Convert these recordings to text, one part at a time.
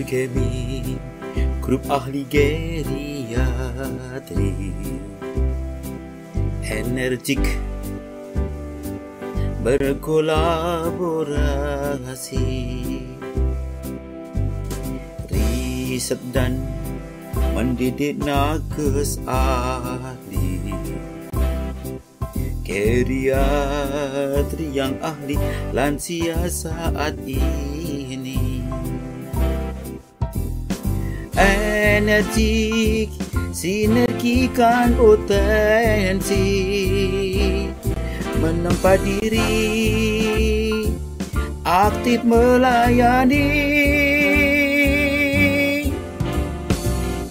Bergabung grup ahli geriatri, energik berkolaborasi, riset dan mendidik nakes ahli geriatri yang ahli lansia saat ini. Energik, sinergikan potensi, menempa diri, aktif melayani,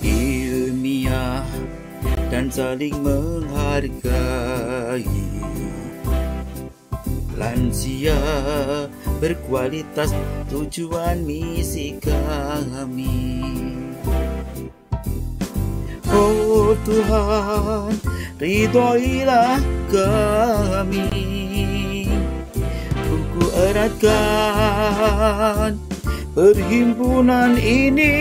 ilmiah dan saling menghargai. Lansia berkualitas, tujuan misi kami. Oh Tuhan, ridhoilah kami, Ku eratkan perhimpunan ini,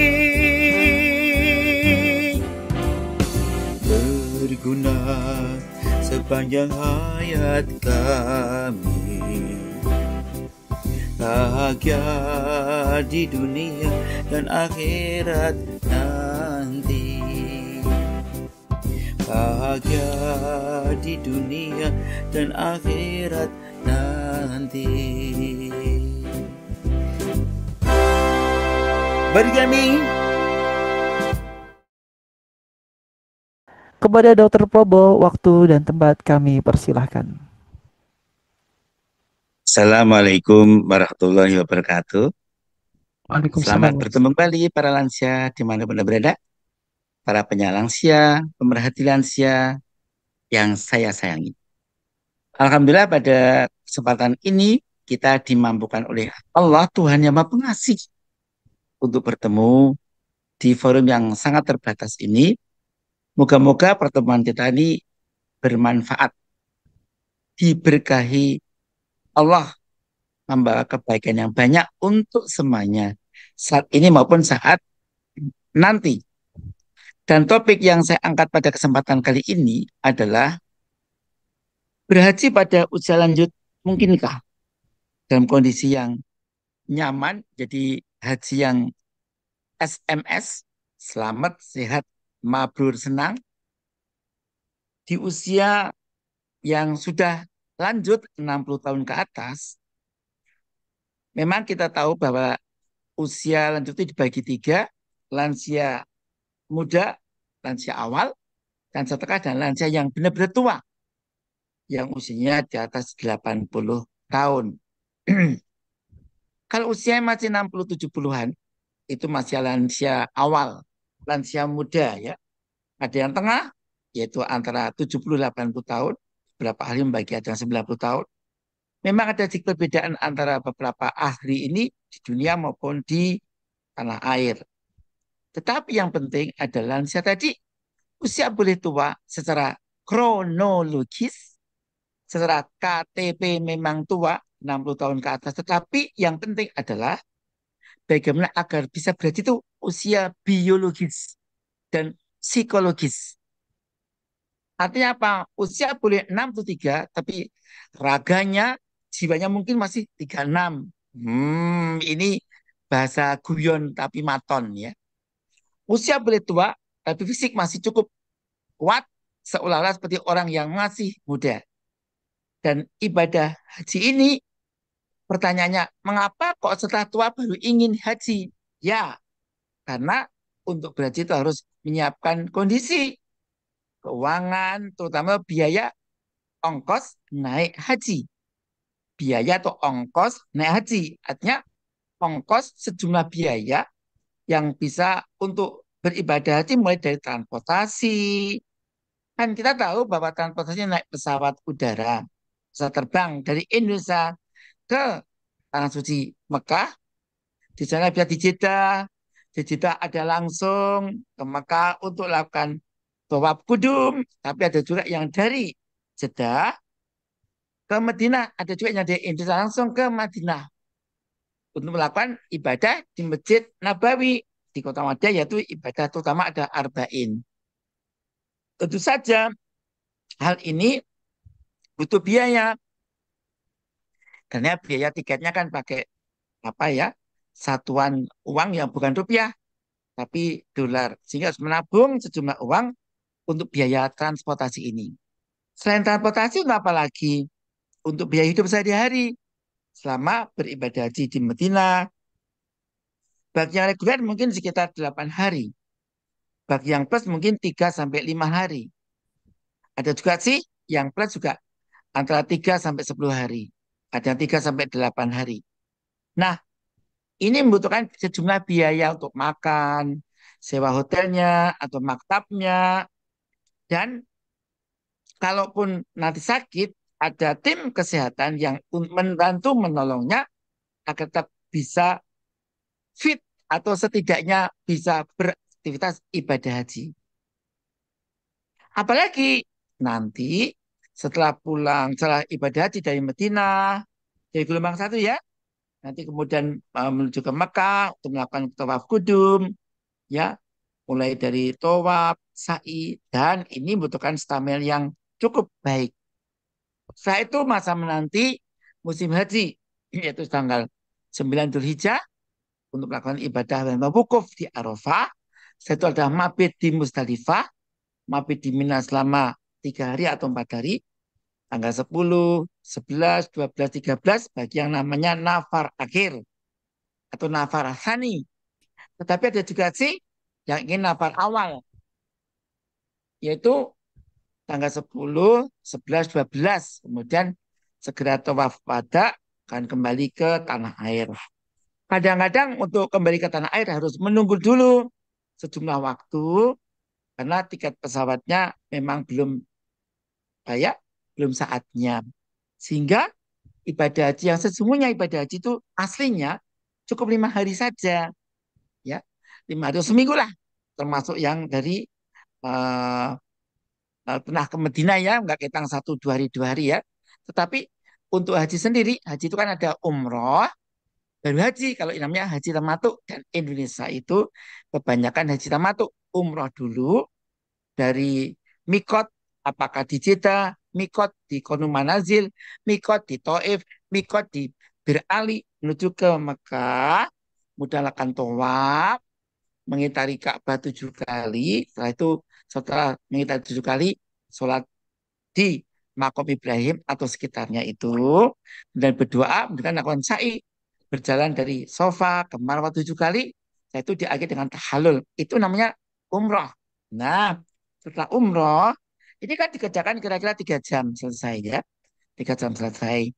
berguna sepanjang hayat kami, bahagia di dunia dan akhirat nanti. Bahagia di dunia dan akhirat nanti. Bergabung kepada Dr. Probo, waktu dan tempat kami persilahkan. Assalamualaikum warahmatullahi wabarakatuh. Waalaikumsalam. Selamat bertemu kembali para lansia dimanapun Anda berada, para penyalansia, pemerhati lansia yang saya sayangi. Alhamdulillah pada kesempatan ini kita dimampukan oleh Allah Tuhan Yang Maha Pengasih untuk bertemu di forum yang sangat terbatas ini. Moga-moga pertemuan kita ini bermanfaat, diberkahi Allah, membawa kebaikan yang banyak untuk semuanya saat ini maupun saat nanti. Dan topik yang saya angkat pada kesempatan kali ini adalah berhaji pada usia lanjut mungkinkah? Dalam kondisi yang nyaman, jadi haji yang SMS, selamat, sehat, mabrur, senang. Di usia yang sudah lanjut 60 tahun ke atas, memang kita tahu bahwa usia lanjut itu dibagi 3, lansia muda, lansia awal, dan setengah, dan lansia yang benar-benar tua, yang usianya di atas 80 tahun. Kalau usia masih 60-70-an, itu masih lansia awal, lansia muda ya. Ada yang tengah, yaitu antara 70-80 tahun, beberapa ahli membagi ada yang 90 tahun. Memang ada sedikit perbedaan antara beberapa ahli ini di dunia maupun di tanah air. Tetapi yang penting adalah lansia tadi, usia boleh tua secara kronologis, secara KTP memang tua, 60 tahun ke atas. Tetapi yang penting adalah bagaimana agar bisa berarti itu usia biologis dan psikologis. Artinya apa? Usia boleh 63, tapi raganya, jiwanya mungkin masih 36. Ini bahasa guyon tapi maton ya. Usia boleh tua, tapi fisik masih cukup kuat, seolah-olah seperti orang yang masih muda. Dan ibadah haji ini, pertanyaannya, mengapa kok setelah tua baru ingin haji? Ya, karena untuk berhaji itu harus menyiapkan kondisi keuangan, terutama biaya ongkos naik haji. Biaya atau ongkos naik haji, artinya ongkos sejumlah biaya yang bisa untuk beribadah haji, mulai dari transportasi. Kan kita tahu bahwa transportasi naik pesawat udara, pesawat terbang dari Indonesia ke Tanah Suci Mekah, di sana bisa di Jeddah ada langsung ke Mekah untuk lakukan tawaf kudum, tapi ada juga yang dari Jeddah ke Madinah, ada juga yang dari Indonesia langsung ke Madinah. untuk melakukan ibadah di Masjid Nabawi di Kota Madinah, yaitu ibadah terutama ada arba'in. Tentu saja hal ini butuh biaya karena biaya tiketnya kan pakai apa ya, satuan uang yang bukan rupiah tapi dolar, sehingga harus menabung sejumlah uang untuk biaya transportasi ini. Selain transportasi, untuk apa lagi? Untuk biaya hidup sehari-hari selama beribadah haji di Madinah. Bagi yang reguler mungkin sekitar 8 hari. Bagi yang plus mungkin 3 sampai 5 hari. Ada juga sih yang plus juga antara 3 sampai 10 hari. Ada yang 3 sampai 8 hari. Nah, ini membutuhkan sejumlah biaya untuk makan, sewa hotelnya atau maktabnya, dan kalaupun nanti sakit, ada tim kesehatan yang membantu menolongnya agar tetap bisa fit atau setidaknya bisa beraktivitas ibadah haji. Apalagi nanti setelah pulang, setelah ibadah haji dari Madinah, dari gelombang satu ya, nanti kemudian menuju ke Mekah untuk melakukan tawaf kudum, ya, mulai dari tawaf, sa'i, dan ini membutuhkan stamina yang cukup baik. Setelah itu masa menanti musim haji, yaitu tanggal 9 Dzulhijjah untuk melakukan ibadah dan wukuf di Arafah. Setelah itu ada mabit di Musdalifah, mabit di Mina selama 3 hari atau 4 hari, tanggal 10, 11, 12, 13 bagi yang namanya nafar akhir atau nafar hasani. Tetapi ada juga sih yang ingin nafar awal, yaitu tanggal 10, 11, 12. Kemudian segera tawaf pada akan kembali ke tanah air. Kadang-kadang untuk kembali ke tanah air harus menunggu dulu sejumlah waktu karena tiket pesawatnya memang belum kayak belum saatnya. Sehingga ibadah haji yang sesungguhnya ibadah haji itu aslinya cukup 5 hari saja, ya, 5 hari seminggu lah, termasuk yang dari uh, pernah ke Medina ya, nggak ketang 1 2 hari 2 hari ya. Tetapi untuk haji sendiri, haji itu kan ada umroh, baru haji. Kalau namanya haji tamatuk dan Indonesia itu kebanyakan haji tamatuk, umroh dulu dari Mikot, apakah di Jeddah, Mikot di Konum Manazil, Mikot di Taif, Mikot di Bir Ali menuju ke Mekah, mudahkan tawaf, mengitari Ka'bah 7 kali. Setelah itu, setelah mengitari 7 kali, sholat di makom Ibrahim atau sekitarnya itu, dan berdoa, dan melakukan sa'i, berjalan dari sofa ke Marwah 7 kali, itu diakhiri dengan tahallul. Itu namanya umroh. Nah, setelah umroh, ini kan dikerjakan kira-kira 3 jam selesai ya. 3 jam selesai.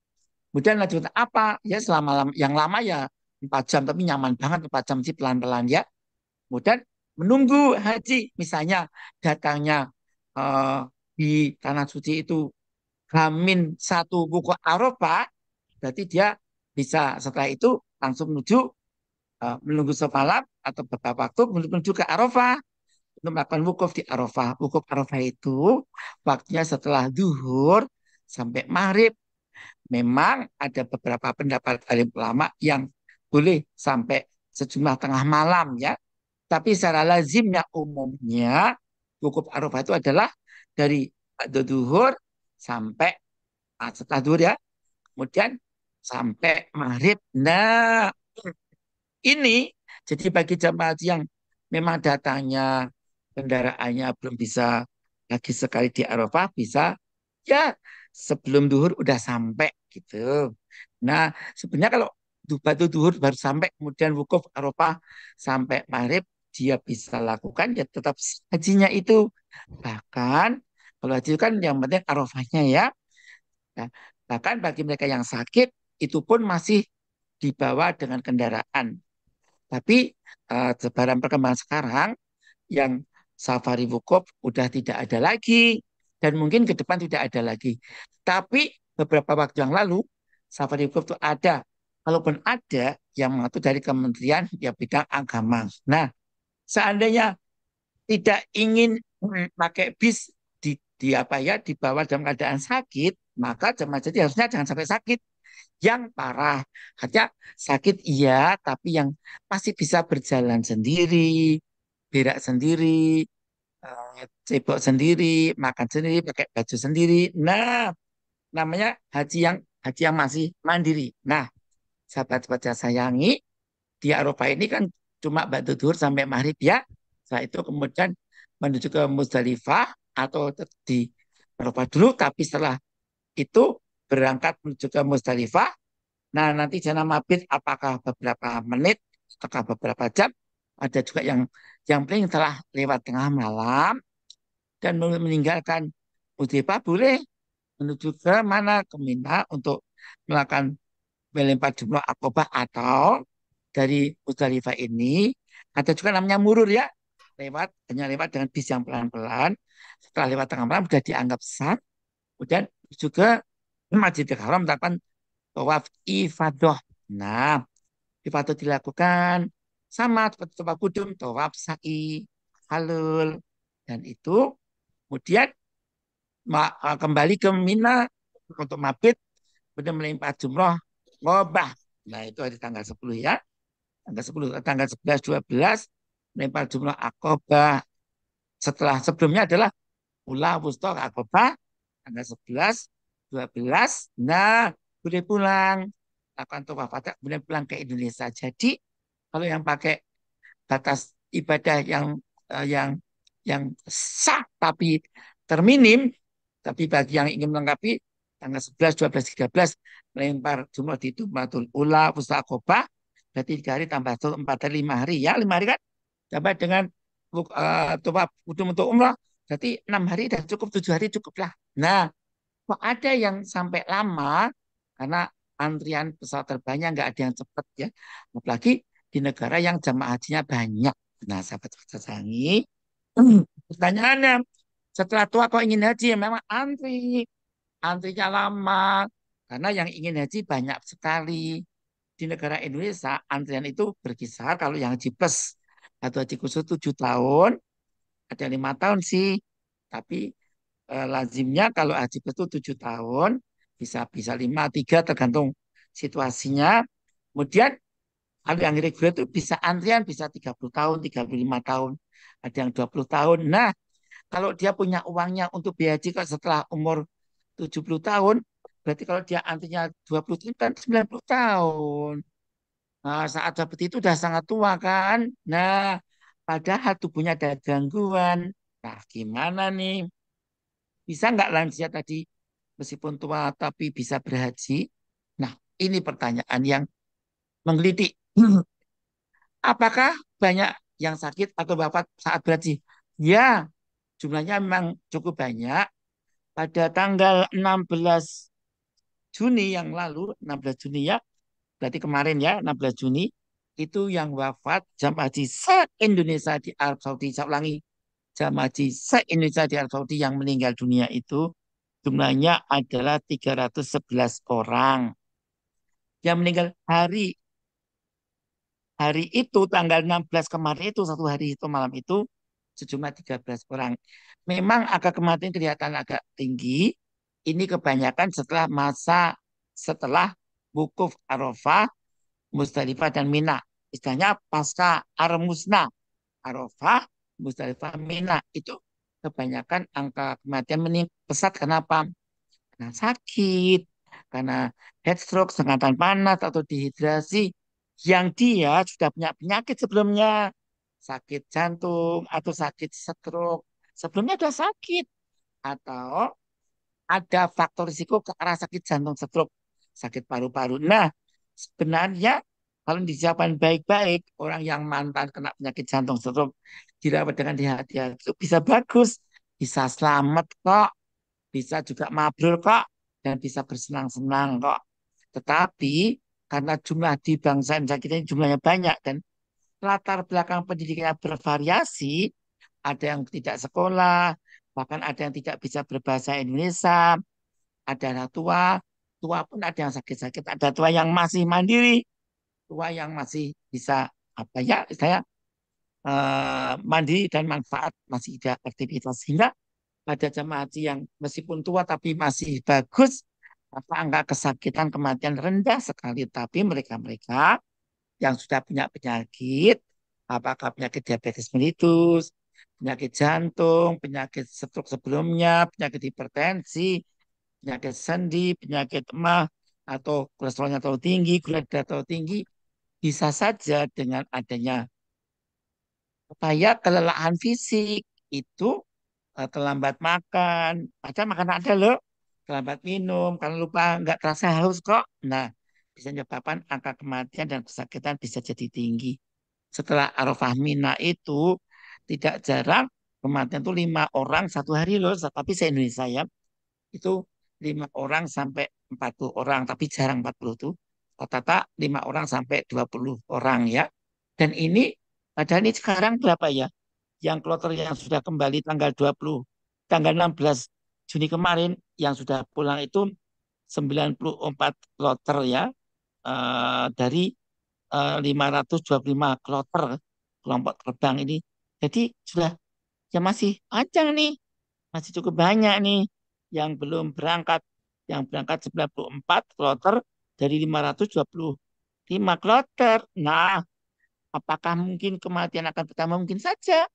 Kemudian lanjut apa? Ya selama yang lama ya 4 jam, tapi nyaman banget 4 jam sih pelan-pelan ya. Kemudian menunggu haji, misalnya datangnya eh, di tanah suci itu Hamin 1 buku Arafah, berarti dia bisa setelah itu langsung menuju menunggu semalam atau beberapa waktu menuju ke Arafah untuk melakukan wukuf di Arafah. Wukuf Arafah itu waktunya setelah zuhur sampai maghrib. Memang ada beberapa pendapat alim ulama yang boleh sampai sejumlah tengah malam ya. Tapi secara lazimnya umumnya wukuf Arafah itu adalah dari zuhur sampai setelah zuhur ya, kemudian sampai maghrib. Nah, ini jadi bagi jemaah haji yang memang datangnya kendaraannya belum bisa lagi sekali di Arafah, bisa ya sebelum duhur udah sampai gitu. Nah, sebenarnya kalau batu duhur baru sampai kemudian wukuf Arafah sampai maghrib, dia bisa lakukan ya tetap hajinya itu. Bahkan kalau haji itu kan yang penting Arafahnya ya. Nah, bahkan bagi mereka yang sakit itu pun masih dibawa dengan kendaraan. Tapi sebarang perkembangan sekarang yang safari wukuf udah tidak ada lagi dan mungkin ke depan tidak ada lagi. Tapi beberapa waktu yang lalu safari wukuf itu ada. Kalaupun ada yang mengatur dari Kementerian ya bidang agama. Nah, seandainya tidak ingin pakai bis di apa ya dibawa dalam keadaan sakit, maka jemaah jadi harusnya jangan sampai sakit. yang parah. Artinya sakit iya, tapi yang masih bisa berjalan sendiri, berak sendiri, cebok sendiri, makan sendiri, pakai baju sendiri. Nah, namanya haji yang masih mandiri. Nah, sahabat-sahabat saya sayangi, di Eropa ini kan cuma batu duhur sampai maghrib ya. Setelah itu kemudian menuju ke Musdalifah atau di Eropa dulu, tapi setelah itu berangkat menuju ke Musdalifah. Nah, nanti jana mabit apakah beberapa menit atau beberapa jam. Ada juga yang paling telah lewat tengah malam dan meninggalkan Musdalifah boleh menuju ke mana ke Mina untuk melakukan melempar jumroh akobah atau dari Musdalifah ini ada juga namanya murur ya hanya lewat dengan bis yang pelan-pelan setelah lewat tengah malam sudah dianggap sah kemudian juga Masjidil Haram melakukan tawaf ifadah. Nah, ifadah dilakukan sama seperti tawaf kudum, tawaf sa'i, halul dan itu kemudian kembali ke Mina untuk mabit kemudian melempar jumroh ngobah. Nah, itu hari tanggal 10 ya. Tanggal 10, tanggal 11, 12 melempar jumroh akobah. Setelah sebelumnya adalah Ula Wusta akobah tanggal 11, 12. Nah, boleh pulang. Lakukan tawaf wada kemudian pulang ke Indonesia. Jadi kalau yang pakai batas ibadah yang sah tapi terminim, tapi bagi yang ingin melengkapi tanggal 11, 12, 13 melempar jumroh di Tumatul Ula, Wusta Akobah, berarti 3 hari tambah 1, 4 hari, 5 hari. Ya, 5 hari kan? Tambah dengan tawaf kudum untuk umrah, berarti 6 hari dan cukup, 7 hari cukup lah. Nah, kok ada yang sampai lama, karena antrian pesawat terbangnya nggak ada yang cepat ya. Apalagi di negara yang jamaah hajinya banyak. Nah, sahabat-sahabat sayangi, pertanyaannya, setelah tua kok ingin haji, ya memang antrinya lama karena yang ingin haji banyak sekali. Di negara Indonesia antrian itu berkisar kalau yang haji plus atau haji khusus 7 tahun, ada 5 tahun sih. Tapi lazimnya kalau haji plus itu 7 tahun, bisa bisa 5, 3 tergantung situasinya. Kemudian kalau yang reguler itu bisa antrian bisa 30 tahun, 35 tahun, ada yang 20 tahun. Nah, kalau dia punya uangnya untuk biaya haji kok setelah umur 70 tahun, berarti kalau dia antrinya 20 tahun kan 90 tahun. Nah, saat seperti itu udah sangat tua kan. Nah, padahal tubuhnya ada gangguan. Nah, gimana nih? Bisa nggak lansia tadi meskipun tua tapi bisa berhaji? Nah, ini pertanyaan yang menggelitik. Apakah banyak yang sakit atau wafat saat berhaji? Ya, jumlahnya memang cukup banyak. Pada tanggal 16 Juni yang lalu, 16 Juni ya, berarti kemarin ya, 16 Juni, itu yang wafat jamaah haji se-Indonesia di Arab Saudi. Saya ulangi, jamaah haji se-Indonesia di Arab Saudi yang meninggal dunia itu jumlahnya adalah 311 orang. Yang meninggal hari hari itu tanggal 16 kemarin itu satu hari itu malam itu sejumlah 13 orang. Memang angka kematian kelihatan agak tinggi. Ini kebanyakan setelah wukuf Arafah, Musdalifah dan Mina. Istilahnya pasca Armusna, Arafah, Musdalifah, Mina itu kebanyakan angka kematian pesat. Kenapa? Karena sakit, karena heat stroke, sengatan panas atau dehidrasi yang dia sudah punya penyakit sebelumnya, sakit jantung atau sakit stroke, sebelumnya sudah sakit atau ada faktor risiko ke arah sakit jantung stroke, sakit paru-paru. Nah, sebenarnya kalau disiapkan baik-baik, orang yang mantan kena penyakit jantung stroke dirawat dengan hati-hati itu bisa bagus, bisa selamat kok, bisa juga mabrur kok, dan bisa bersenang-senang kok. Tetapi karena jumlah di bangsa Indonesia kita ini jumlahnya banyak dan latar belakang pendidikannya bervariasi, ada yang tidak sekolah, bahkan ada yang tidak bisa berbahasa Indonesia, ada anak tua, tua pun ada yang sakit-sakit, ada tua yang masih mandiri, tua yang masih bisa apa ya, saya mandiri dan manfaat masih ada aktivitas sehingga pada jemaah haji yang meskipun tua tapi masih bagus, Apa angka kesakitan kematian rendah sekali, tapi mereka-mereka yang sudah punya penyakit, apakah penyakit diabetes mellitus, penyakit jantung, penyakit stroke sebelumnya, penyakit hipertensi, penyakit sendi, penyakit emah, atau kolesterolnya terlalu tinggi, gula darah terlalu tinggi, bisa saja dengan adanya upaya kelelahan fisik itu terlambat makan, padahal makan ada loh, terlambat minum, karena lupa nggak terasa haus kok. Nah, bisa menyebabkan angka kematian dan kesakitan bisa jadi tinggi. Setelah Arafah Mina itu tidak jarang kematian itu 5 orang 1 hari loh, tapi se Indonesia ya itu 5 orang sampai 40 orang, tapi jarang 40 tuh. Rata-rata 5 orang sampai 20 orang ya. Dan ini padahal ini sekarang berapa ya? Yang kloter yang sudah kembali tanggal 16 Juni kemarin yang sudah pulang itu 94 kloter ya, dari 525 kloter kelompok terbang ini. Jadi sudah ya masih panjang nih, masih cukup banyak nih yang belum berangkat. Yang berangkat 94 kloter dari 525 kloter. Nah, apakah mungkin kematian akan bertambah? Mungkin saja.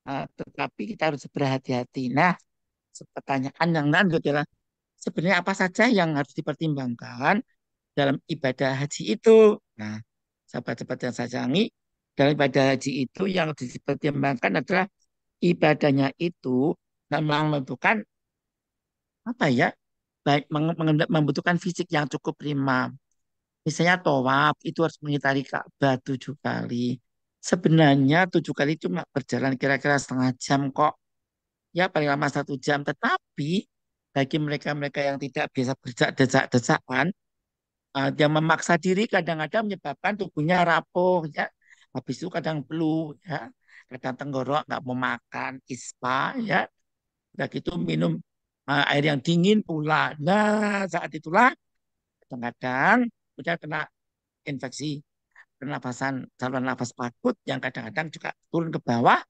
Tetapi kita harus berhati-hati. Nah, pertanyaan yang lanjut adalah sebenarnya apa saja yang harus dipertimbangkan dalam ibadah haji itu? Nah, sahabat-sahabat yang saya sayangi, dalam ibadah haji itu yang harus dipertimbangkan adalah ibadahnya itu memang membutuhkan apa ya? Baik membutuhkan fisik yang cukup prima. Misalnya tawaf itu harus mengitari Ka'bah 7 kali. Sebenarnya 7 kali cuma berjalan kira-kira setengah jam kok. Ya paling lama 1 jam. Tetapi bagi mereka-mereka yang tidak biasa berdesak-desakan, yang memaksa diri kadang-kadang menyebabkan tubuhnya rapuh ya. Habis itu kadang flu ya. Kadang tenggorok nggak mau makan, ispa ya. Udah gitu minum air yang dingin pula. Nah, saat itulah kadang-kadang udah kena infeksi pernafasan, saluran nafas akut yang kadang-kadang juga turun ke bawah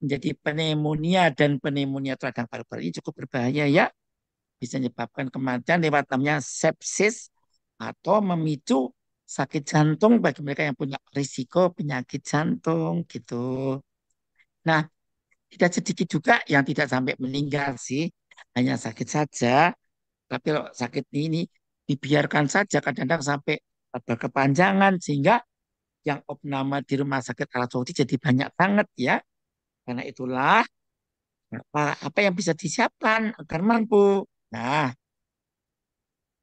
menjadi pneumonia, dan pneumonia terhadap paru-paru ini cukup berbahaya ya, bisa menyebabkan kematian lewat namanya sepsis atau memicu sakit jantung bagi mereka yang punya risiko penyakit jantung gitu. Nah, tidak sedikit juga yang tidak sampai meninggal sih, hanya sakit saja. Tapi kalau sakit ini dibiarkan saja kadang-kadang sampai berkepanjangan sehingga yang opname di rumah sakit Arab Saudi jadi banyak banget ya. Karena itulah apa yang bisa disiapkan agar mampu. Nah,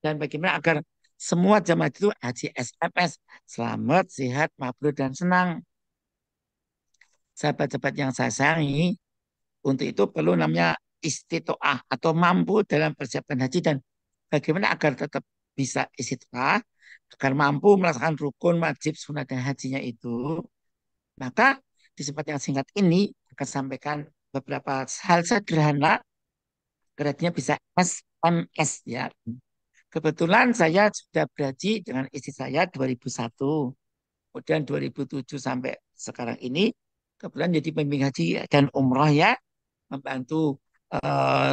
dan bagaimana agar semua jamaah itu haji SMS selamat, sehat, mabrur dan senang. Sahabat-sahabat yang saya sayangi, untuk itu perlu namanya istitoah atau mampu dalam persiapan haji, dan bagaimana agar tetap bisa istitoah, agar mampu melaksanakan rukun, wajib, sunat dan hajinya itu. Maka di kesempatan yang singkat ini akan sampaikan beberapa hal sederhana agar bisa SMS ya. Kebetulan saya sudah berhaji dengan istri saya 2001. Kemudian 2007 sampai sekarang ini kebetulan jadi pembimbing haji dan umroh ya, membantu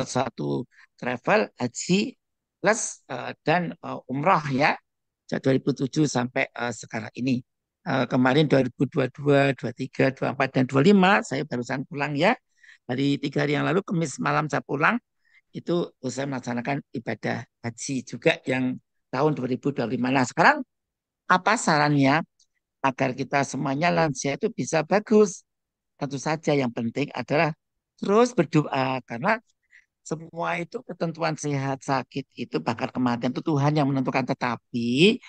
satu travel haji plus dan umroh ya, sejak 2007 sampai sekarang ini. Kemarin 2022, 23, 24, dan 25 saya barusan pulang ya. Hari 3 hari yang lalu, Kamis malam saya pulang. Itu saya melaksanakan ibadah haji juga yang tahun 2025. Nah, sekarang apa sarannya agar kita semuanya lansia itu bisa bagus? Tentu saja yang penting adalah terus berdoa, karena semua itu ketentuan sehat sakit itu bakal kematian itu Tuhan yang menentukan, tetapi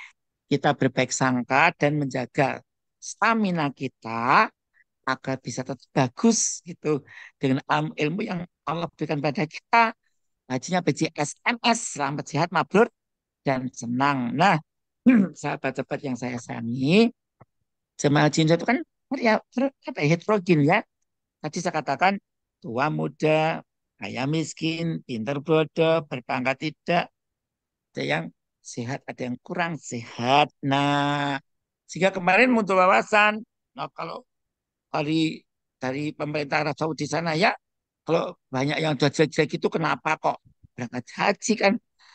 kita berbaik sangka dan menjaga stamina kita agar bisa tetap bagus gitu dengan ilmu yang Allah berikan pada kita. Hajinya BJSMS, selamat sehat mabrur dan senang. Nah, sahabat-sahabat yang saya sayangi, jemaah haji Indonesia itu kan ya, apa ya, heterogen ya. Tadi saya katakan tua muda, kaya miskin, pintar bodoh, berpangkat tidak, ada yang sehat, ada yang kurang sehat. Nah, sehingga kemarin muncul wawasan, nah kalau dari pemerintah Arab Saudi sana ya, kalau banyak yang jelek-jelek itu kenapa kok berangkat haji kan?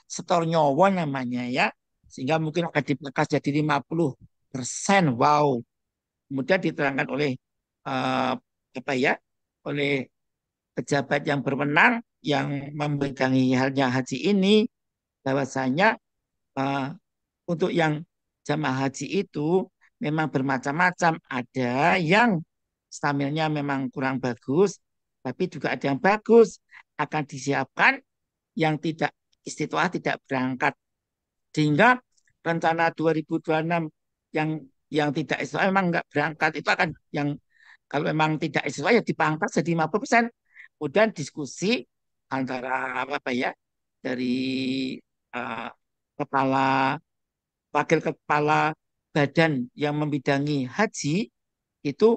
setor nyowo namanya ya, sehingga mungkin akan dipangkas jadi 50%. Wow. Kemudian diterangkan oleh eh, apa ya, oleh pejabat yang berwenang yang memegangi halnya haji ini, bahwasanya eh, untuk yang jamaah haji itu memang bermacam-macam. Ada yang stamilnya memang kurang bagus, tapi juga ada yang bagus. Akan disiapkan yang tidak istiqoah tidak berangkat. Sehingga rencana 2026 yang yang tidak istiqoah memang nggak berangkat itu akan yang kalau memang tidak istiqoah ya dipangkas jadi 50%. Kemudian diskusi antara apa ya dari uh, kepala wakil kepala badan yang membidangi haji itu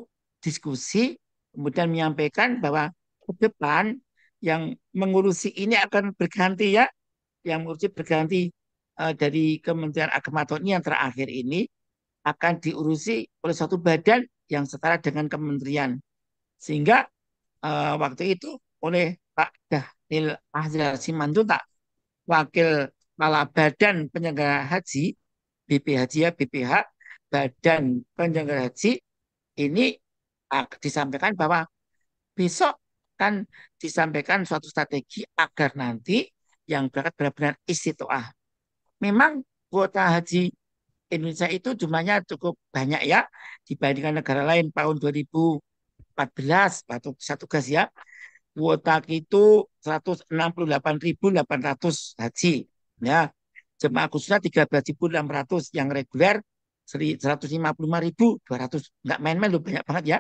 diskusi kemudian menyampaikan bahwa ke depan yang mengurusi ini akan berganti ya, yang mengurusi berganti dari Kementerian Agama tahun ini yang terakhir ini akan diurusi oleh satu badan yang setara dengan kementerian. Sehingga waktu itu oleh Pak Dhanil Ahzal Simanjuntak, wakil kepala badan penyelenggara haji BPH ya BPH Badan Penyelenggara Haji ini disampaikan bahwa besok kan disampaikan suatu strategi agar nanti yang berangkat benar-benar istiqoah. Memang kuota haji Indonesia itu jumlahnya cukup banyak ya dibandingkan negara lain. Tahun 2014 atau satu gas ya, kuota itu 168.800 haji. Ya, jemaah khususnya 13.600, yang reguler 155.200. Nggak main-main loh, banyak banget ya.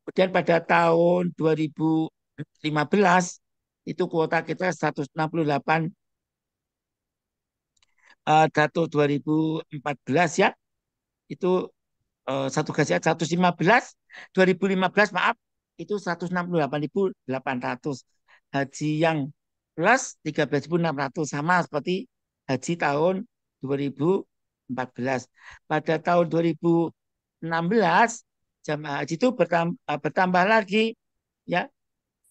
Kemudian pada tahun 2015 itu kuota kita 168, data 2014 ya, itu satu gaji 115, 2015 maaf, itu 168.800 haji yang plus 13.600 sama seperti haji tahun 2014. Pada tahun 2016 jamaah haji itu bertambah lagi ya.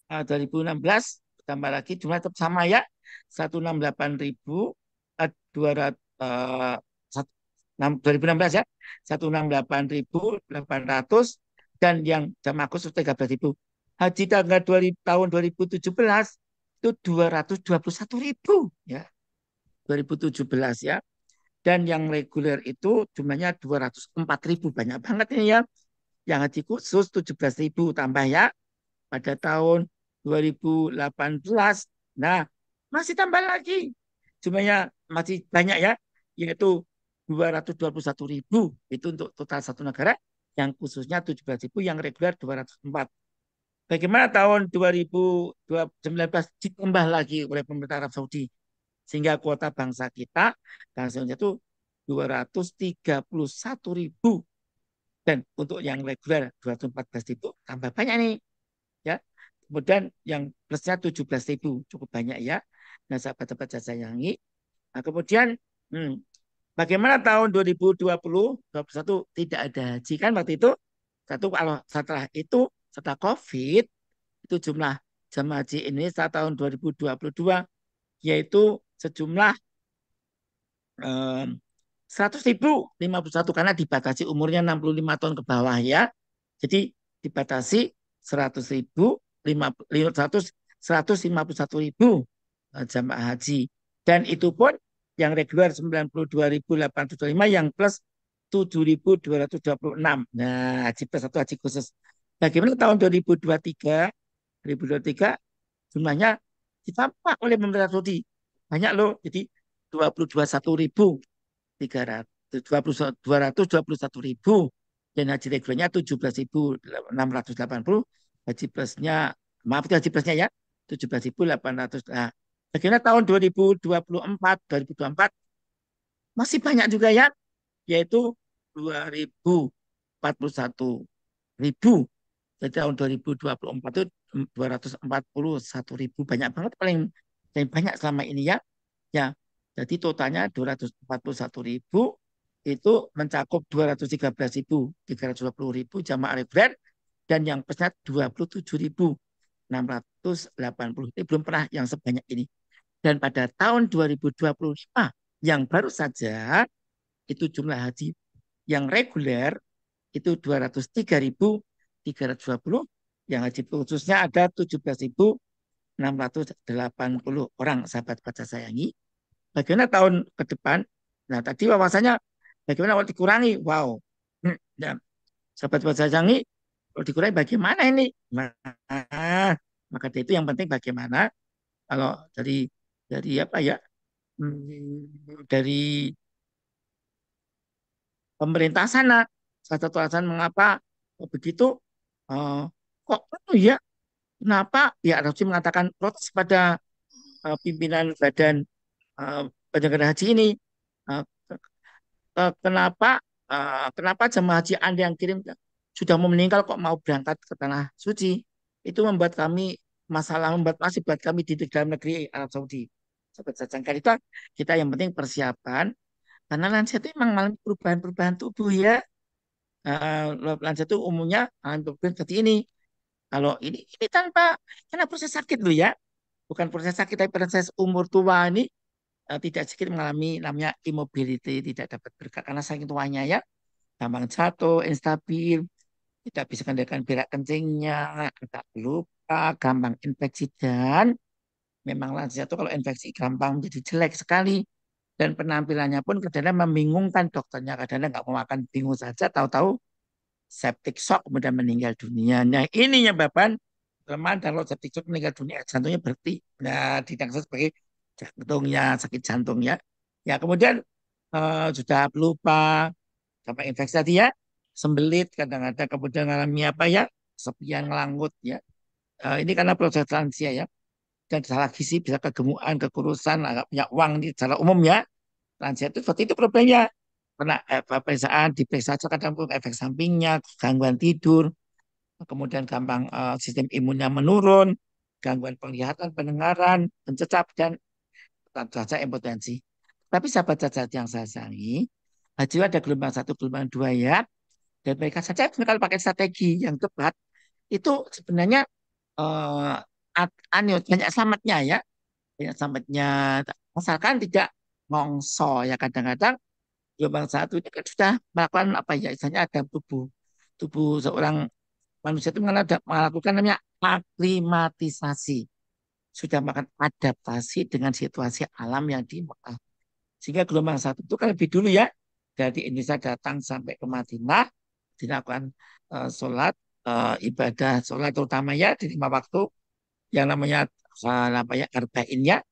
2016 bertambah lagi jumlah tetap sama ya, 168.200, 2016 ya, 168.800, dan yang jamaah khusus 13.000. Haji tanggal 2000, tahun 2017 itu 221.000 ya, 2017 ya. Dan yang reguler itu jumlahnya 204.000, banyak banget ini ya. Yang haji khusus 17.000 tambah ya pada tahun 2018. Nah, masih tambah lagi. Jumlahnya masih banyak ya, yaitu 221.000. Itu untuk total satu negara, yang khususnya 17.000, yang reguler 204. Bagaimana tahun 2019 ditambah lagi oleh pemerintah Arab Saudi, sehingga kuota bangsa kita, bangsa Indonesia itu 231.000. Dan untuk yang reguler 214.000, tambah banyak nih ya. Kemudian yang plusnya 17.000, cukup banyak ya. Nah, sahabat-sahabat saya sayangi. Nah, kemudian bagaimana tahun 2020-2021 tidak ada haji kan waktu itu. Satu, kalau setelah itu, setelah COVID, itu jumlah jamaah haji Indonesia tahun 2022 yaitu sejumlah 100.051, karena dibatasi umurnya 65 tahun ke bawah ya. Jadi dibatasi 100.000, 151.000 jamaah haji. Dan itu pun yang reguler 92.805, yang plus 7.226. Nah, haji plus satu haji khusus. Bagaimana tahun 2023? 2023 jumlahnya ditambah oleh pemerintah Saudi. Banyak loh. Jadi 221.000 dan haji regulernya 17.680, haji plusnya, maaf itu haji plusnya ya, 17.800. Nah, bagaimana tahun 2024 masih banyak juga ya, yaitu 241.000. Jadi tahun 2024 itu 241.000, banyak banget, paling banyak selama ini ya. Ya, jadi totalnya 241.000, itu mencakup 213.320 jamaah reguler, dan yang plusnya 27.680. Ini belum pernah yang sebanyak ini. Dan pada tahun 2025 yang baru saja itu jumlah haji yang reguler itu 203.320, yang haji khususnya ada 17.680 orang, sahabat baca sayangi. Bagaimana tahun ke depan? Nah, tadi wawasannya bagaimana kalau dikurangi? Wow. Ya, sahabat baca sayangi, kalau dikurangi bagaimana ini? Nah, maka itu yang penting bagaimana kalau dari apa ya? Dari pemerintah sana. Salah satu alasan mengapa begitu, eh, kok ya, kenapa ya Rosi mengatakan protes pada pimpinan badan eh, penyelenggara haji ini. Eh, kenapa kenapa jemaah haji Anda yang kirim sudah mau meninggal kok mau berangkat ke tanah suci? Itu membuat kami masalah, membuat masih buat kami di dalam negeri Arab Saudi. Seperti saya kita yang penting persiapan, karena lansia itu memang mengalami perubahan-perubahan tubuh ya. Lansia itu umumnya mengalami perubahan seperti ini. Kalau ini tanpa karena proses sakit loh ya, bukan proses sakit tapi proses umur tua ini, tidak sedikit mengalami namanya immobility, tidak dapat bergerak karena saking tuanya ya, gampang jatuh, instabil, tidak bisa kendalikan berak kencingnya, agak lupa, gampang infeksi, dan memang lansia itu kalau infeksi gampang menjadi jelek sekali, dan penampilannya pun kadang-kadang membingungkan dokternya, kadang-kadang nggak mau makan, bingung saja, tahu-tahu septic shock kemudian meninggal dunia. Nah ini nyebabkan kelemahan, kalau septic shock meninggal dunia jantungnya berhenti. Nah didiagnosa sebagai jantungnya sakit jantung ya. Ya kemudian sudah pelupa, sampai infeksi tadi ya, sembelit kadang-kadang, kemudian mengalami apa ya, kesepian, ngelangut ya. Ini karena proses lansia ya. Dan salah gizi bisa kegemukan, kekurusan, agak punya uang ini secara umum ya. Lansia itu seperti itu problemnya. Karena pemeriksaan diperiksa saja kadang pun efek sampingnya, gangguan tidur, kemudian gampang sistem imunnya menurun, gangguan penglihatan, pendengaran, pencecap, dan tentu saja impotensi. Tapi sahabat cacat yang saya sayangi, haji ada gelombang satu, gelombang dua ya. Dan mereka saja kalau pakai strategi yang tepat, itu sebenarnya banyak selamatnya ya. Banyak selamatnya. Asalkan tidak ngongso ya, kadang-kadang gelombang satu ini kan sudah melakukan apa ya, istilahnya ada tubuh tubuh seorang manusia itu melakukan namanya aklimatisasi, sudah makan adaptasi dengan situasi alam yang di Mekah, sehingga gelombang satu itu kan lebih dulu ya, dari Indonesia datang sampai ke Madinah, dilakukan sholat, ibadah sholat terutama ya di 5 waktu yang namanya apa ya, arba'in ya,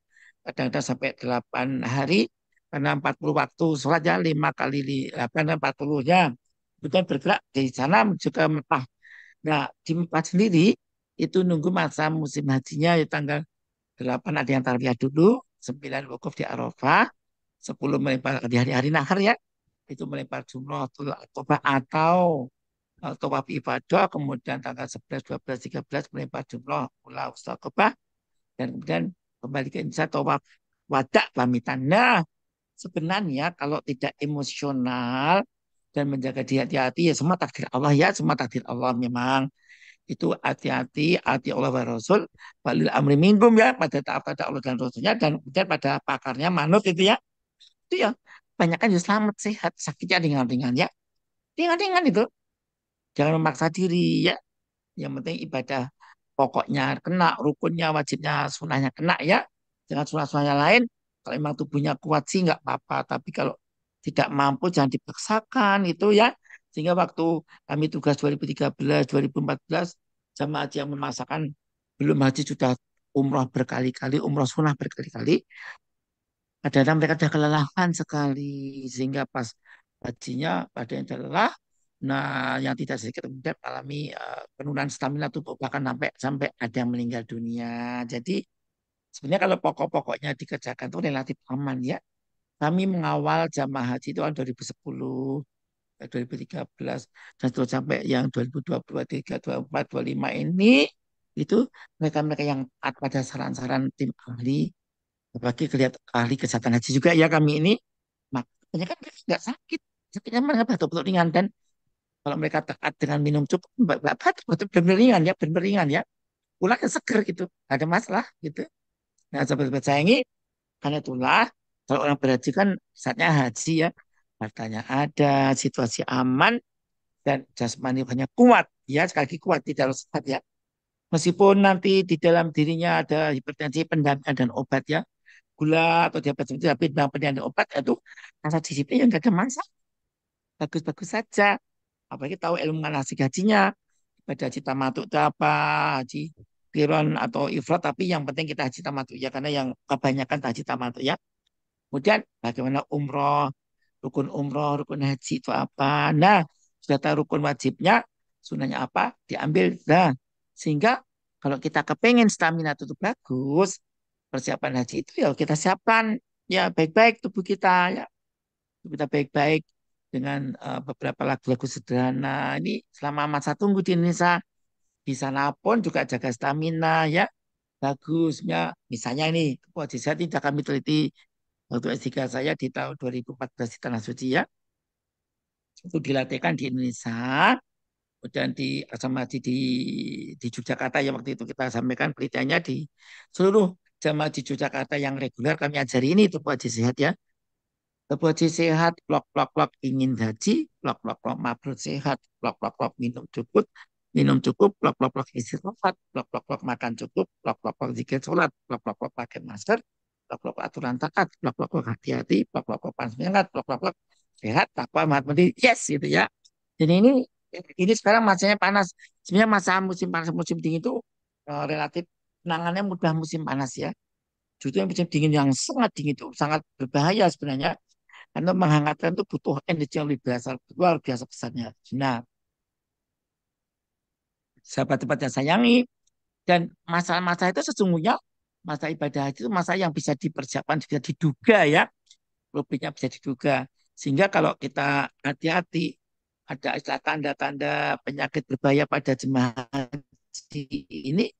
kadang-kadang sampai 8 hari, karena 40 waktu sholat ya, 5 kali 8, 40-nya. Kemudian bergerak di sana menuju ke Mekah. Nah, di Mekah sendiri itu nunggu masa musim hajinya ya, tanggal 8 ada yang tarbiyah dulu, 9 wukuf di Arafah, 10 melempar di hari-hari nahar ya. Itu melempar jumroh Aqabah atau tawaf ibadah, kemudian tanggal 11, 12, 13 melempar jumroh Ula Aqabah, dan kemudian kembali ke Indonesia tawaf wadah pamitan. Nah, sebenarnya kalau tidak emosional dan menjaga diri hati-hati ya, semua takdir Allah ya, semua takdir Allah memang. Itu hati-hati, hati Allah wa Rasul, walil amri minkum ya, pada taat pada Allah dan Rasulnya, dan kemudian pada pakarnya manut itu ya, banyak kan ya selamat, sehat, sakitnya ringan-ringan ya, ringan-ringan itu, jangan memaksa diri ya, yang penting ibadah pokoknya kena, rukunnya, wajibnya, sunahnya kena ya, jangan sunah-sunahnya lain. Kalau memang tubuhnya kuat sih nggak apa-apa, tapi kalau tidak mampu jangan dipaksakan itu ya. Sehingga waktu kami tugas 2013, 2014, jamaah haji yang memaksakan belum haji sudah umroh berkali-kali, umroh sunnah berkali-kali, kadang-kadang mereka sudah kelelahan sekali, sehingga pas hajinya pada yang lelah. Nah, yang tidak sedikit kemudian alami penurunan stamina tubuh, bahkan sampai sampai ada yang meninggal dunia. Jadi sebenarnya kalau pokok-pokoknya dikerjakan itu relatif aman ya. Kami mengawal jamaah haji itu tahun 2010, 2013, dan terus sampai yang 2022, 2023, 2024, 2025 ini, itu mereka-mereka yang taat pada saran-saran tim ahli, apalagi kelihatan ahli kesehatan haji juga ya kami ini, makanya kan mereka nggak sakit, sakitnya mereka batuk-batuk ringan, dan kalau mereka taat dengan minum cukup, batuk-batuk benar ringan ya, benar ringan ya, pulangnya seger gitu, nggak ada masalah gitu. Nah, sahabat-sahabat saya ini, Karena itulah kalau orang berhaji kan saatnya haji ya, hartanya ada, situasi aman dan jasmani banyak kuat. Ya sekali lagi kuat tidak harus sehat ya. Meskipun nanti di dalam dirinya ada hipertensi, pendampingan dan obat ya, gula atau diabetes itu, tapi dengan pendampingan dan obat itu rasa disiplin yang gak ada masalah, bagus-bagus saja. Apalagi tahu ilmu manasik hajinya, pada haji tamattu itu apa, haji qiron atau ifrat, tapi yang penting kita haji tamattu ya, karena yang kebanyakan haji tamattu ya. Kemudian bagaimana umroh, rukun haji itu apa. Nah, sudah tahu rukun wajibnya, sunahnya apa, diambil. Nah, sehingga kalau kita kepengen stamina itu bagus, persiapan haji itu ya kita siapkan ya baik-baik tubuh kita ya. Tubuh kita baik-baik dengan beberapa lagu-lagu sederhana. Ini selama masa tunggu di Indonesia, di sana pun juga jaga stamina ya. Bagusnya, misalnya ini, Wajib Sehat ini sudah kami teliti waktu S3 saya di tahun 2014 di Tanah Suci ya. Itu dilatihkan di Indonesia, kemudian di Asrama Haji di Yogyakarta ya, waktu itu kita sampaikan penelitiannya di seluruh jamaah di Yogyakarta yang reguler kami ajari ini itu Haji Sehat ya. Haji Sehat, plok ingin haji, plok mabrur sehat, plok minum cukup, plok istirahat, plok makan cukup, plok zikir sholat, plok pakai masker, plok aturan taat, plok hati-hati, plok panas semangat, plok sehat, takwa, mahat yes gitu ya. Jadi ini sekarang masanya panas. Sebenarnya masa musim panas musim dingin itu relatif penanganannya mudah musim panas ya. Justru yang musim dingin yang sangat dingin itu sangat berbahaya sebenarnya, karena menghangatkan itu butuh energi yang luar biasa besarnya. Nah, sahabat-sahabat yang sayangi, dan masa-masa itu sesungguhnya masa ibadah haji itu masa yang bisa dipersiapkan, bisa diduga ya, lebihnya bisa diduga. Sehingga kalau kita hati-hati, ada istilah tanda-tanda penyakit berbahaya pada jemaah haji ini,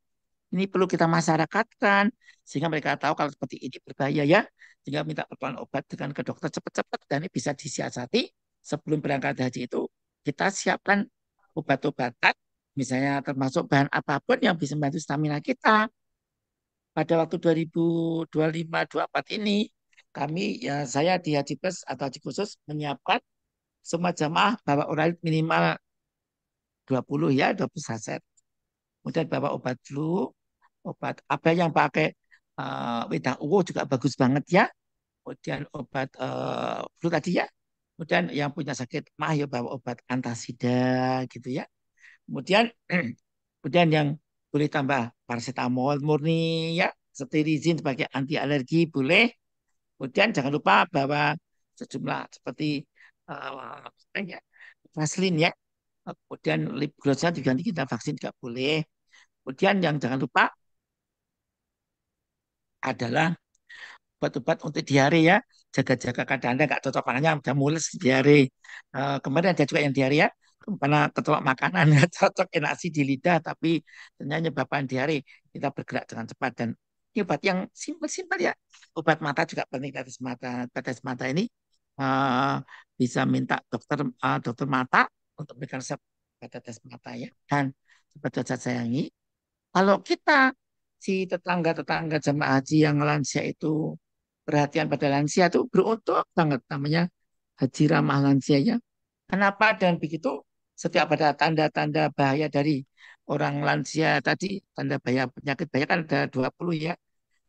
ini perlu kita masyarakatkan sehingga mereka tahu kalau seperti ini berbahaya ya, sehingga minta pertolongan obat dengan ke dokter cepat-cepat, dan ini bisa disiasati sebelum berangkat haji itu. Kita siapkan obat-obatan, misalnya termasuk bahan apapun yang bisa membantu stamina kita. Pada waktu 2025-24 ini, kami ya saya di Haji Plus atau Haji Khusus menyiapkan semua jamaah bawa oral minimal 20 ya, 20 saset. Kemudian bawa obat flu, obat apa yang pakai wedang uwo juga bagus banget ya. Kemudian obat flu tadi ya. Kemudian yang punya sakit mah ya bawa obat antasida gitu ya. Kemudian kemudian yang boleh tambah paracetamol murni ya, cetirizin sebagai anti alergi boleh. Kemudian jangan lupa bawa sejumlah seperti ya, Vaseline ya. Kemudian lip glossnya diganti kita vaksin juga boleh. Kemudian yang jangan lupa adalah obat-obat untuk diare ya. Jaga-jaga kadang Anda nggak cocok makannya, ada mules diare. Kemarin ada juga yang diare ya, karena ketolak makanan nggak cocok, enak sih di lidah, tapi ternyata menyebabkan diare. Kita bergerak dengan cepat, dan ini obat yang simpel-simpel ya. Obat mata juga penting, tetes mata. Tetes mata ini eh, bisa minta dokter mata untuk memberikan resep tetes mata ya. Dan seperti saya sayangi, kalau kita si tetangga-tetangga jemaah haji yang lansia itu perhatian pada lansia itu beruntung banget, namanya haji ramah lansia ya. Kenapa? Dan begitu setiap ada tanda-tanda bahaya dari orang lansia tadi, tanda bahaya penyakit bahaya kan ada 20 ya,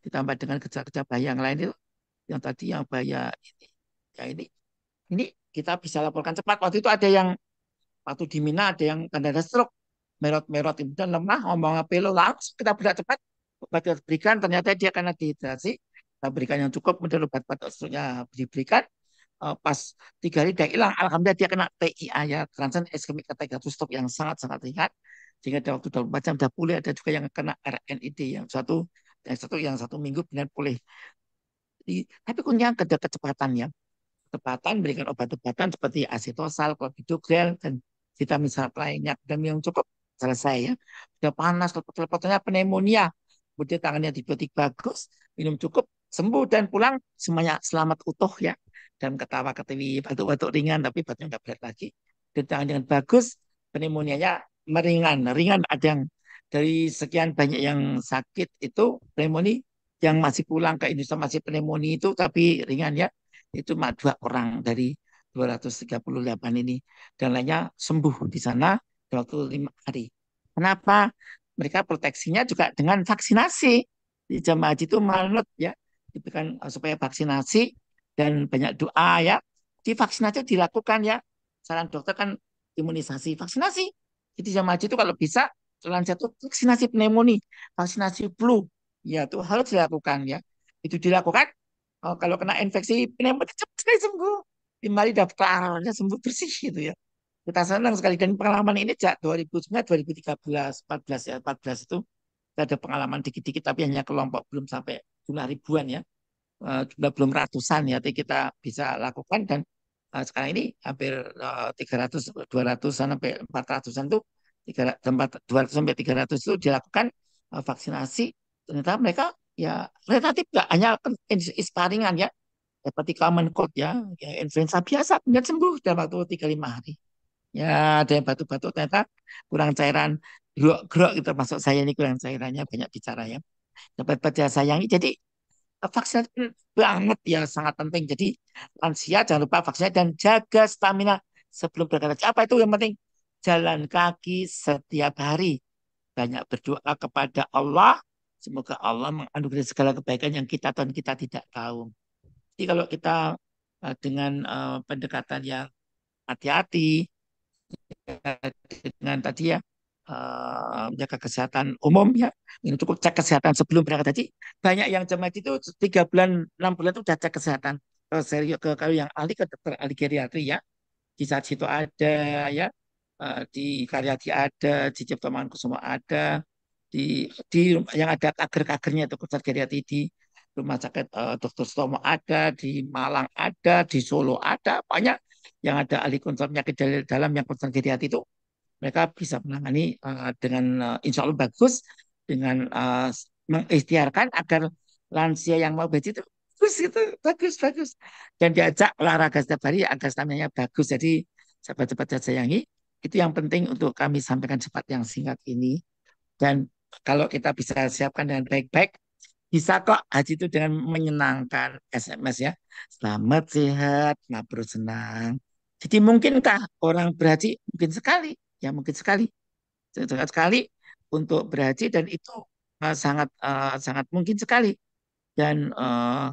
ditambah dengan gejala-gejala bahaya yang lain itu, yang tadi yang bahaya ini, ya ini kita bisa laporkan cepat. Waktu itu ada yang waktu di Mina ada yang tanda stroke, merot-merot itu dan lemah, ngomong pelo, langsung kita berak cepat, obat kita berikan, ternyata dia karena dehidrasi, kita berikan yang cukup, kemudian obat batuk struknya diberikan. Pas 3 hari dia hilang, alhamdulillah dia kena TIA ya, transient ischemic attack atau stroke yang sangat-sangat ringan, sehingga dalam waktu 24 jam sudah pulih. Ada juga yang kena RNID, yang satu minggu benar pulih. Tapi kuncinya kecepatan ya, kecepatan berikan obat-obatan seperti asitosal, clopidogrel, dan vitamin salat lainnya, dan yang cukup, selesai ya. Sudah panas, lepot-lepotnya pneumonia, kemudian tangannya antibiotik bagus, minum cukup, sembuh dan pulang semuanya selamat utuh ya. Dan ketawa ketiwi, batuk-batuk ringan tapi batuknya nggak berat lagi. Dan tangan dengan bagus, pneumonia-nya ringan. Ada yang dari sekian banyak yang sakit itu pneumonia yang masih pulang ke Indonesia masih pneumonia itu tapi ringan ya, itu cuma 2 orang dari 238 ini, dan lainnya sembuh di sana dalam waktu 5 hari. Kenapa? Mereka proteksinya juga dengan vaksinasi. Di jamaah haji itu manut ya, diberikan supaya vaksinasi dan banyak doa ya. Di vaksinasi dilakukan ya. Saran dokter kan imunisasi, vaksinasi. Jadi jamaah haji itu kalau bisa lansia itu vaksinasi pneumonia, vaksinasi flu, ya itu harus dilakukan ya. Itu dilakukan. Kalau kena infeksi pneumonia cepat sekali sembuh. 5 hari daftarnya sembuh bersih gitu ya. Kita senang sekali dan pengalaman ini sejak 2009, 2013, 14 ya, 14 itu kita ada pengalaman dikit-dikit tapi hanya kelompok belum sampai jumlah ribuan ya. Jumlah belum ratusan ya, tapi kita bisa lakukan dan sekarang ini hampir 300, 200-an sampai 400-an tuh 200 sampai 300 itu dilakukan vaksinasi. Ternyata mereka ya relatif nggak hanya isparingan ya, seperti common cold ya influenza biasa, kemudian sembuh dalam waktu 3-5 hari. Ya, ada yang batuk-batuk ternyata kurang cairan, grok-grok gitu. Masuk saya ini kurang cairannya, banyak bicara ya. Dapat baca sayangi. Jadi vaksin banget ya, sangat penting. Jadi lansia jangan lupa vaksinnya dan jaga stamina sebelum berangkat haji. Apa itu yang penting? Jalan kaki setiap hari. Banyak berdoa kepada Allah. Semoga Allah menganugerahkan segala kebaikan yang kita tahu dan kita tidak tahu. Jadi kalau kita dengan pendekatan yang hati-hati, dengan tadi ya menjaga kesehatan umum ya, ini cukup cek kesehatan sebelum berangkat haji. Banyak yang jemaah itu 3 bulan 6 bulan itu udah cek kesehatan ke serius, ke kalau yang ahli ke dokter ahli geriatri ya, di saat situ ada ya, di Karyadi ada, di Cipto Mangunkusumo ada, di yang ada kager-kagernya itu pusat geriatri di Rumah Sakit Dr. Sutomo ada, di Malang ada, di Solo ada, banyak yang ada ahli konsul penyakit dalam yang konsul geriatri itu mereka bisa menangani dengan insya Allah bagus dengan mengikhtiarkan agar lansia yang mau haji itu bagus bagus dan diajak olahraga setiap hari agar stamina bagus. Jadi sahabat-sahabat saya sayangi, itu yang penting untuk kami sampaikan cepat yang singkat ini. Dan kalau kita bisa siapkan dengan baik-baik, bisa kok haji itu dengan menyenangkan SMS ya. Selamat sehat, mabrur senang. Jadi mungkinkah orang berhaji? Mungkin sekali, ya mungkin sekali, sangat sekali untuk berhaji dan itu sangat mungkin sekali dan uh,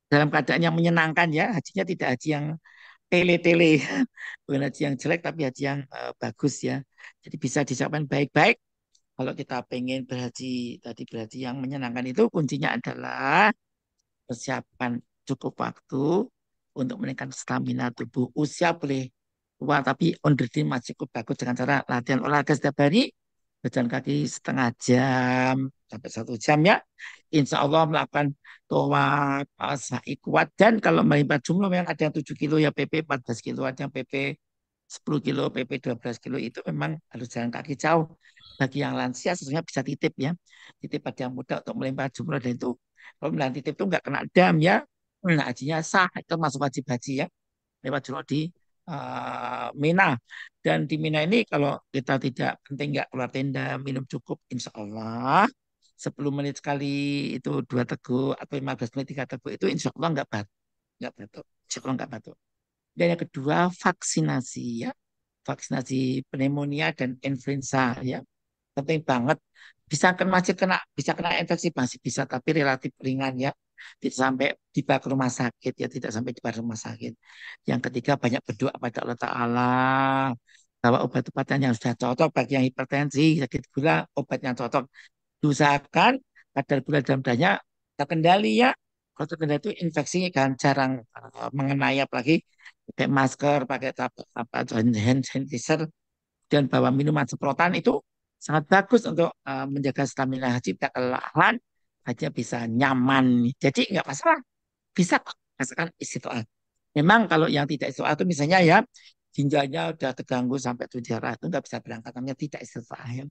dalam keadaan yang menyenangkan ya, hajinya tidak haji yang tele-tele, bukan haji yang jelek tapi haji yang bagus ya. Jadi bisa disiapkan baik-baik. Kalau kita pengen berhaji tadi, berhaji yang menyenangkan itu kuncinya adalah persiapan cukup waktu untuk meningkatkan stamina tubuh. Usia boleh tua, tapi on the day masih cukup bagus dengan cara latihan olahraga setiap hari, berjalan kaki setengah jam sampai 1 jam ya. Insya Allah melakukan toa, sa'i kuat. Dan kalau melimpah jumlah memang ada yang 7 kilo ya PP 14 kilo, ada yang PP 10 kilo, PP 12 kilo itu memang harus jalan kaki jauh. Bagi yang lansia sebenarnya bisa titip ya. Titip pada yang muda untuk melimpah jumlah dan itu kalau bilang titip itu nggak kena dam ya. Nah, hajinya sah, itu masuk wajib haji ya. Lewat jumlah di Mina. Dan di Mina ini kalau kita tidak penting nggak keluar tenda, minum cukup, insya Allah 10 menit sekali itu 2 teguk atau 15 menit 3 teguk itu insya Allah nggak batuk, insya Allah nggak batuk. Dan yang kedua vaksinasi ya, vaksinasi pneumonia dan influenza ya, penting banget. Bisa kena infeksi masih bisa tapi relatif ringan ya, tidak sampai dibawa ke rumah sakit ya, tidak sampai dibawa ke rumah sakit. Yang ketiga banyak berdoa pada Allah Taala bahwa obat-obatan yang sudah cocok bagi yang hipertensi sakit gula, obat yang cocok diusahakan kadar gula dalam darahnya terkendali ya. Kalau terkendali itu infeksi kan jarang mengenai, apalagi pakai masker, pakai apa hand sanitizer dan bawa minuman semprotan itu sangat bagus untuk menjaga stamina haji, tidak kelelahan, haji bisa nyaman. Jadi nggak masalah, bisa kok, asalkan istiqomah. Memang kalau yang tidak istiqomah itu misalnya ya ginjalnya udah terganggu sampai 7 darah itu nggak bisa berangkat, namanya tidak istiqomah ya.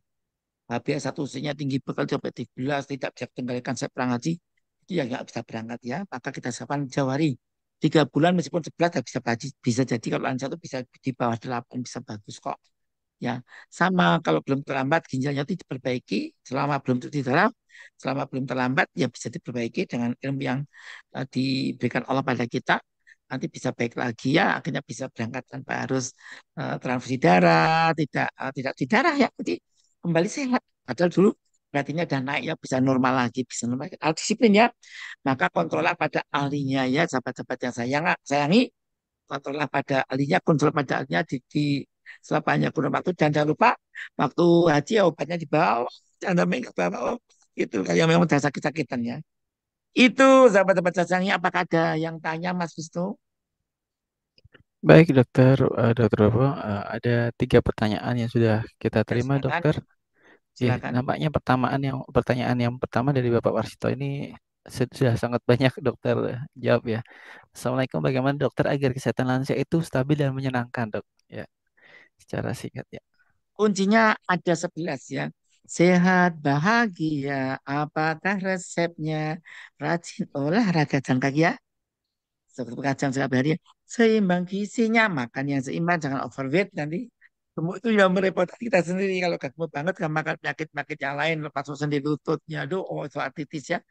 HbA1c-nya tinggi bekal sampai 13, tidak bisa kendalikan saya perang haji, itu ya nggak bisa berangkat ya. Maka kita siapkan jawari 3 bulan meskipun 11 bisa haji, bisa jadi kalau lansia itu bisa di bawah 8 bisa bagus kok. Ya, sama kalau belum terlambat ginjalnya itu diperbaiki selama belum cuci darah, selama belum terlambat ya bisa diperbaiki dengan ilmu yang diberikan Allah pada kita. Nanti bisa baik lagi ya, akhirnya bisa berangkat tanpa harus transfusi darah, tidak di darah ya, jadi kembali sehat. Padahal dulu berarti ini udah naik ya, bisa normal lagi, bisa normal. Kalau disiplin ya, maka kontrollah pada ahlinya ya, sahabat-sahabat yang sayangi, kontrollah pada ahlinya, kontrol pada ahlinya di selapanya kurun waktu dan jangan lupa waktu haji ya obatnya dibawa, jangan sampai nggak bawa obat. Itu yang memang udah sakit-sakitan ya. Itu sahabat-sahabat sayangi, apakah ada yang tanya Mas Wisnu? Baik dokter, dokter Bobo, ada 3 pertanyaan yang sudah kita Ya terima silakan, dokter. silakan. Nampaknya pertanyaan yang pertama dari Bapak Warsito ini sudah sangat banyak dokter jawab ya. Assalamualaikum, bagaimana dokter agar kesehatan lansia itu stabil dan menyenangkan dok? Ya, secara singkat ya. Kuncinya ada 11 ya. Sehat, bahagia, apakah resepnya? Rajin olahraga jalan kaki ya. Seperti kacang sehari-hari. Seimbang gizinya, makan yang seimbang, jangan overweight nanti. Gemuk itu yang merepotkan kita sendiri. Kalau gak gemuk banget, kan makan penyakit-penyakit yang lain. Lepas sendi lututnya, aduh, oh, itu artritis ya.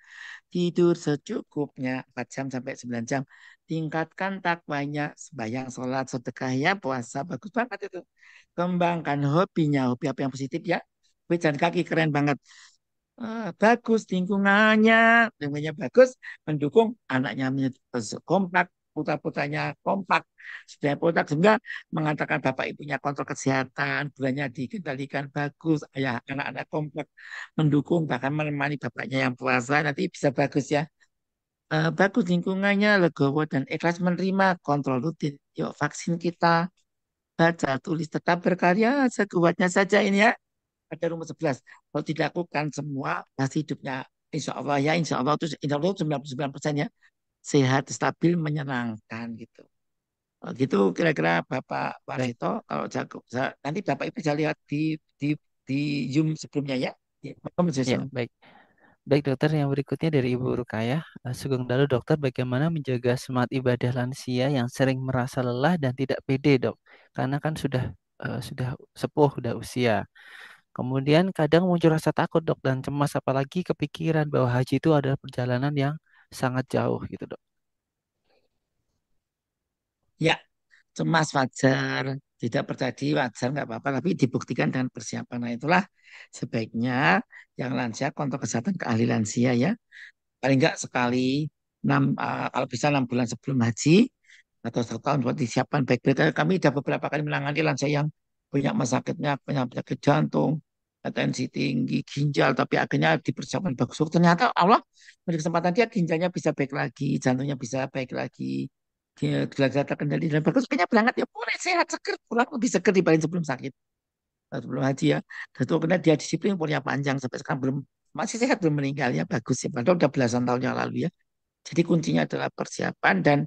Tidur secukupnya 4 jam sampai 9 jam. Tingkatkan takwanya, sembahyang, sholat, sedekah ya, puasa. Bagus banget itu. Kembangkan hobinya, hobi apa yang positif ya. Hobi jalan kaki keren banget. Bagus lingkungannya, lingkungannya bagus, mendukung anaknya kompak, putra-putranya kompak, sudah kompak sehingga mengatakan bapak ibunya kontrol kesehatan, gulanya dikendalikan bagus, ayah anak-anak kompak, mendukung bahkan menemani bapaknya yang puasa nanti bisa bagus ya. Bagus lingkungannya, legowo dan ikhlas menerima, kontrol rutin. Yuk vaksin kita, baca, tulis, tetap berkarya sekuatnya saja ini ya. Ada rumus 11. Kalau dilakukan semua, pasti hidupnya insya Allah ya, insya Allah itu 99% ya, sehat, stabil, menyenangkan gitu. Gitu kira-kira Bapak Baik, Warsito, kalau jago, nanti Bapak Ibu bisa lihat di, di Zoom sebelumnya ya. Ya, Mas ya Wisnu. baik. Baik dokter, yang berikutnya dari Ibu Rukayah. Sugeng Dalu dokter, bagaimana menjaga semangat ibadah lansia yang sering merasa lelah dan tidak pede dok? Karena kan sudah sepuh, sudah usia. Kemudian kadang muncul rasa takut dok dan cemas apalagi kepikiran bahwa haji itu adalah perjalanan yang sangat jauh gitu dok. Ya, cemas wajar, tidak percaya diri wajar nggak apa-apa, tapi dibuktikan dengan persiapan. Nah itulah sebaiknya yang lansia kontrol kesehatan ke ahli lansia ya. Paling enggak sekali kalau bisa 6 bulan sebelum haji atau 1 tahun buat disiapkan baik-baik. Kami sudah beberapa kali menangani lansia yang punya masakitnya, punya penyakit jantung, tensi tinggi, ginjal, tapi akhirnya dipersiapkan bagus. Ternyata Allah beri kesempatan dia ginjalnya bisa baik lagi, jantungnya bisa baik lagi, gula-gula terkendali dan bagus. Kayaknya berangkat ya boleh sehat, seger, pulang lebih seger dibanding sebelum sakit, sebelum haji ya. Dan itu karena dia disiplin umurnya panjang sampai sekarang belum masih sehat belum meninggal ya bagus ya. Padahal udah belasan tahun yang lalu ya. Jadi kuncinya adalah persiapan dan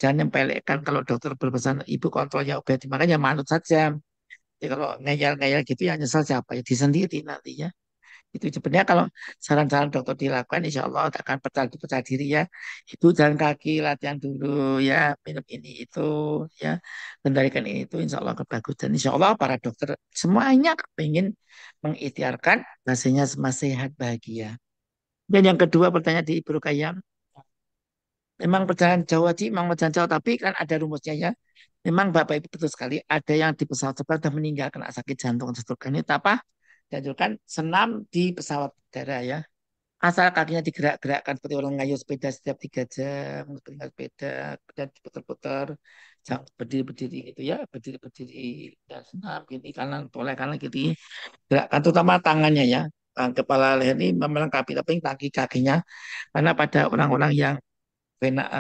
jangan nyempelekkan kalau dokter berpesan ibu kontrolnya obati makanya manut saja. Jadi kalau ngeyel-ngeyel gitu ya nyesal siapa ya disendiri nantinya. Itu sebenarnya kalau saran-saran dokter dilakukan insya Allah akan percaya diri ya. Itu jalan kaki latihan dulu ya minum ini itu ya kendalikan ini itu insya Allah bagus dan insya Allah para dokter semuanya pengen mengikhtiarkan hasilnya semua sehat bahagia. Dan yang kedua pertanyaan di Ibu Ruqayyah, memang perjalanan jauh haji, memang perjalanan jauh, tapi kan ada rumusnya ya. Memang Bapak Ibu betul sekali, ada yang di pesawat terbang sudah meninggal kena sakit jantung seterusnya. Ini apa? Dianjurkan senam di pesawat udara ya. Asal kakinya digerak-gerakkan seperti orang ngayuh sepeda setiap 3 jam, tinggal sepeda, dan diputar-putar, jangan berdiri-berdiri gitu ya, berdiri-berdiri dan senam gini kanan, boleh kanan gitu. Gerakkan terutama tangannya ya. Kepala leher ini melengkapi, tapi kaki kakinya karena pada orang-orang yang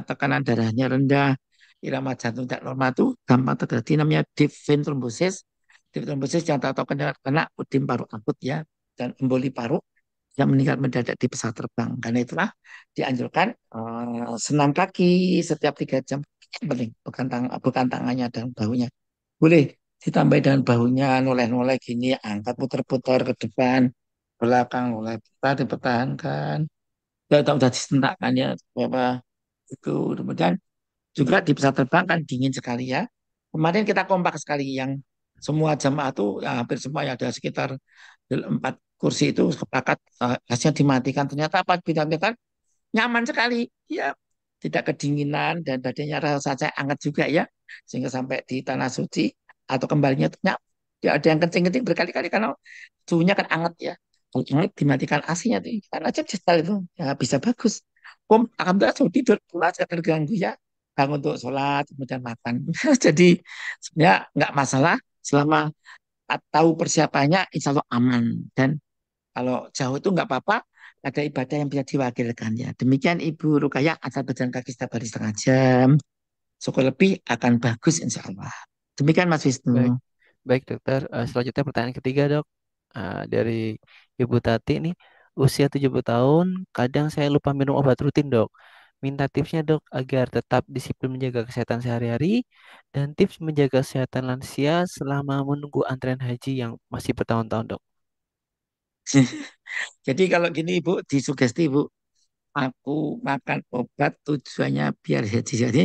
tekanan darahnya rendah, irama jantung tidak normal itu gampang terjadi namanya deep vein thrombosis. Deep thrombosis yang tahu kena udim paru akut ya dan emboli paru yang meninggal mendadak di pesawat terbang. Karena itulah dianjurkan senam kaki setiap 3 jam. Yang penting bukan tangannya dan bahunya. Boleh ditambah dengan bahunya noleh-noleh gini, angkat putar-putar ke depan, belakang, noleh, dipertahankan. Tidak tahu udah disentakkan ya, Bapak itu kemudian juga di pesawat terbang kan dingin sekali ya. Kemarin kita kompak sekali yang Semua jamaah tuh ya, hampir semua ya ada sekitar 4 kursi itu sepakat gasnya dimatikan. Ternyata apa dimatikan nyaman sekali. Ya, tidak kedinginan dan badannya rasa saja hangat juga ya. Sehingga sampai di tanah suci atau kembalinya tuh ya ada yang kencing-kencing berkali-kali karena suhunya kan hangat ya. Kalau hangat dimatikan AC-nya tuh kan aja kristal itu ya bisa bagus. Alhamdulillah sudah tidur pulas gak terganggu ya. Bangun untuk sholat kemudian makan. Jadi sebenarnya nggak masalah selama tahu persiapannya insya Allah aman dan kalau jauh itu nggak apa-apa, ada ibadah yang bisa diwakilkan ya. Demikian Ibu Rukayah, asal berjalan kaki setiap hari 1/2 jam, syukur lebih akan bagus insya Allah. Demikian Mas Baik, Wisnu. baik dokter. Selanjutnya pertanyaan ketiga dok. Dari Ibu Tati nih, usia 70 tahun, kadang saya lupa minum obat rutin dok. Minta tipsnya dok agar tetap disiplin menjaga kesehatan sehari-hari dan tips menjaga kesehatan lansia selama menunggu antrean haji yang masih bertahun-tahun dok. Jadi kalau gini Ibu, disugesti Ibu, aku makan obat tujuannya biar haji. Jadi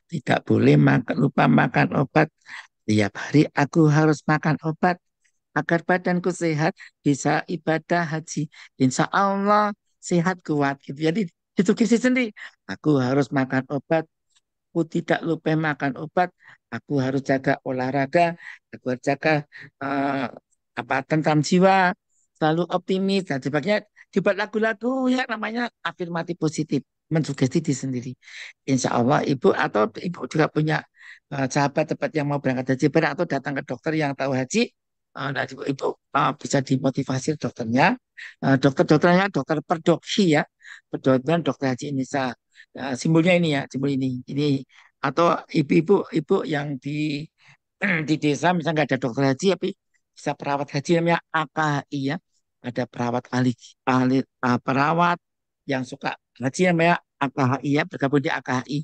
tidak boleh makan, lupa makan obat. Tiap hari aku harus makan obat agar badanku sehat, bisa ibadah haji. Insya Allah sehat kuat. Gitu. Jadi itu kisi sendiri. Aku harus makan obat. Aku tidak lupa makan obat. Aku harus jaga olahraga. Aku harus jaga eh, apa tentram jiwa. Selalu optimis dan sebagainya. Dibuat lagu-lagu ya namanya afirmatif positif. Mensugesti diri sendiri. Insya Allah ibu atau ibu juga punya sahabat tepat yang mau berangkat haji bareng atau datang ke dokter yang tahu haji. Nah, ibu bisa dimotivasi dokternya. Dokter-dokternya dokter Perdokhi ya. Kedokteran dokter haji Indonesia. Nah, simbolnya ini ya, simbol ini atau ibu-ibu yang di desa misalnya nggak ada dokter haji tapi bisa perawat haji namanya AKHI ya. Ada perawat ahli ahli perawat yang suka haji namanya AKHI ya, bergabung di AKHI.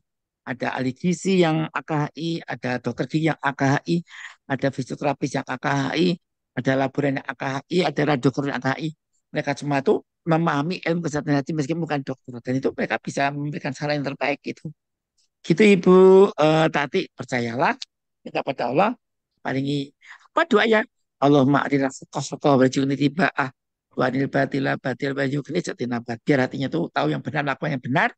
Ada ahli gizi yang AKHI, ada dokter gigi yang AKHI, ada fisioterapis yang AKHI, ada laboran yang AKHI, ada radiologi yang AKHI. Mereka semua itu memahami ilmu kesehatan hati meskipun bukan dokter dan itu mereka bisa memberikan saran yang terbaik gitu. Gitu Ibu Tati percayalah kita pada Allah palingi apa doa ya Allahumma arina fuqah wajuni tiba wanil batila batil wajuni nabat biar hatinya tuh tahu yang benar lakukan yang benar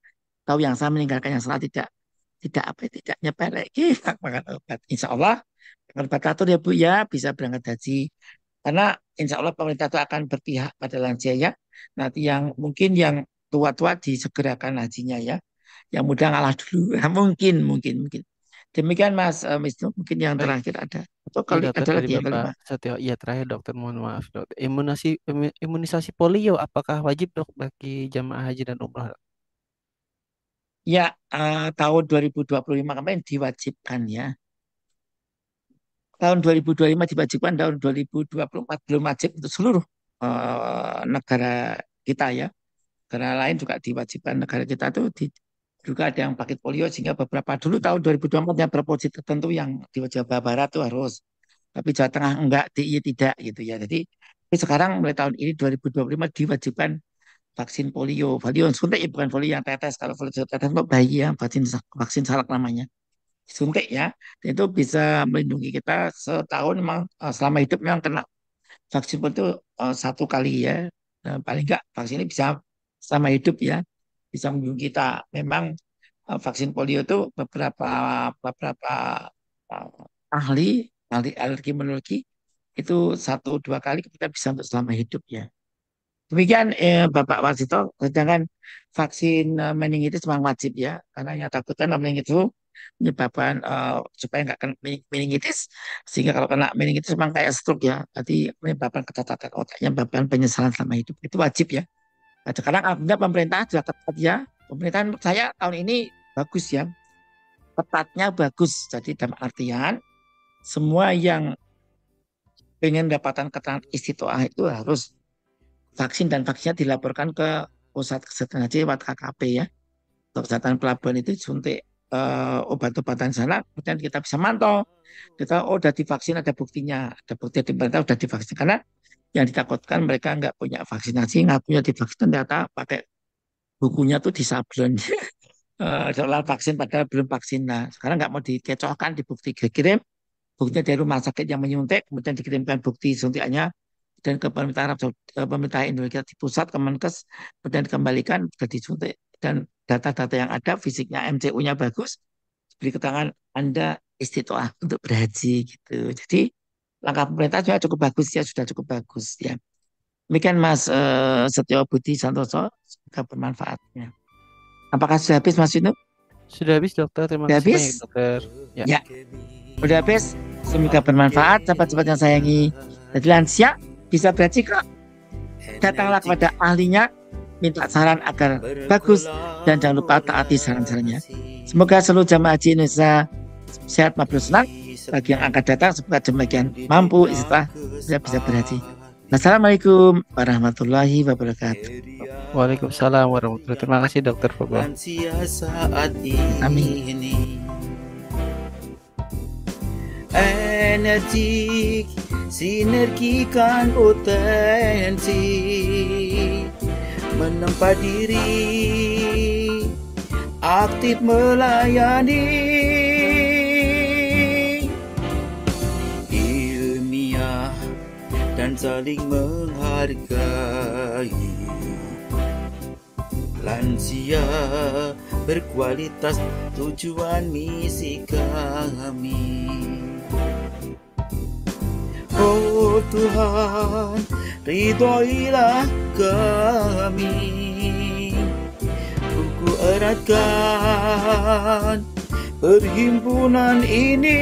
tahu yang salah meninggalkan yang salah tidak tidak apa tidak nyepeleki makan obat insya Allah dengan obat teratur ya Bu ya bisa berangkat haji karena insya Allah pemerintah itu akan berpihak pada lansia ya. Nanti yang mungkin yang tua-tua disegerakan hajinya ya. Yang muda ngalah dulu. Mungkin. Demikian Mas Wisnu. Mungkin yang Baik, terakhir ada. Atau iya kali dokter ada dari lagi yang Bapak kelima. Setio. Iya terakhir dokter, mohon maaf dokter. Imunisasi polio apakah wajib dok bagi jamaah haji dan umroh? Ya, tahun 2025 kemarin diwajibkan ya. Tahun 2025 diwajibkan, tahun 2024 belum wajib untuk seluruh negara kita ya. Negara lain juga diwajibkan negara kita tuh juga ada yang pakai polio sehingga beberapa dulu tahun 2024 yang berposisi tertentu yang di Jawa Barat tuh harus tapi Jawa Tengah enggak DIY tidak gitu ya jadi tapi sekarang mulai tahun ini 2025 diwajibkan vaksin polio polio yang suntik ya bukan polio yang tetes kalau polio tetes itu bayi ya vaksin vaksin salak namanya suntik ya dan itu bisa melindungi kita setahun memang selama hidup memang kena vaksin polio itu 1 kali ya. Nah, paling enggak vaksin ini bisa selama hidup ya bisa melindungi kita. Memang vaksin polio itu beberapa ahli ahli alergi imunologi itu 1 2 kali kita bisa untuk selama hidup ya. Demikian Bapak Wasito, sedangkan vaksin meningitis memang wajib ya, karena yang takutkan meningitis itu menyebabkan supaya nggak kena meningitis, sehingga kalau kena meningitis memang kayak stroke ya, berarti menyebabkan kecacatan otaknya, menyebabkan penyesalan selama hidup, itu wajib ya. Nah, sekarang alhamdulillah pemerintah sudah ketat ya, pemerintahan menurut saya tahun ini bagus ya, ketatnya bagus, jadi dalam artian semua yang pengen dapatkan keterangan istiqoah itu harus vaksin dan vaksinnya dilaporkan ke pusat kesehatan haji lewat KKP ya. Untuk kesehatan pelabuhan itu suntik obat-obatan sana, kemudian kita bisa mantau. Kita oh udah divaksin ada buktinya, ada bukti di pemerintah udah divaksin karena yang ditakutkan mereka nggak punya vaksinasi, nggak punya divaksin ternyata pakai bukunya tuh di sablon. Soal vaksin padahal belum vaksin. Nah, sekarang nggak mau dikecohkan di bukti kirim bukti dari rumah sakit yang menyuntik, kemudian dikirimkan bukti suntikannya dan ke pemerintah Arab Saudi, pemerintah Indonesia di pusat Kemenkes, kemudian dikembalikan ke disuntik dan data-data yang ada fisiknya MCU-nya bagus, beri keterangan Anda istiqoah untuk berhaji gitu. Jadi langkah pemerintah juga cukup bagus ya, sudah cukup bagus ya. Demikian Mas Setio Budi Santoso, semoga bermanfaatnya. Apakah sudah habis Mas Yunus? Sudah habis dokter, terima Sudah kasih habis? banyak dokter. Ya. Ya, udah habis. Semoga bermanfaat, sahabat-sahabat yang sayangi. Jadi lansia bisa berhaji kok. Datanglah kepada ahlinya, minta saran agar bagus dan jangan lupa taati saran-sarannya. Semoga seluruh jamaah haji Indonesia sehat mabrur senang. Bagi yang akan datang, semoga demikian mampu istiqomah bisa berhaji. Assalamualaikum warahmatullahi wabarakatuh. Waalaikumsalam warahmatullahi wabarakatuh. Terima kasih dokter Bobo. Amin. Energi sinergikan potensi menempa diri aktif melayani ilmiah dan saling menghargai lansia berkualitas tujuan misi kami. Oh Tuhan, ridhoilah kami, Ku eratkan perhimpunan ini,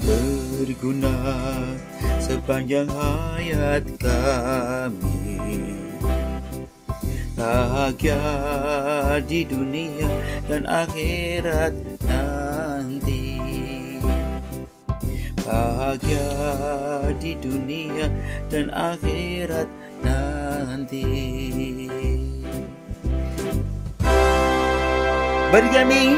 berguna sepanjang hayat kami, bahagia di dunia dan akhirat nanti. Bahagia di dunia dan akhirat nanti. Bagi kami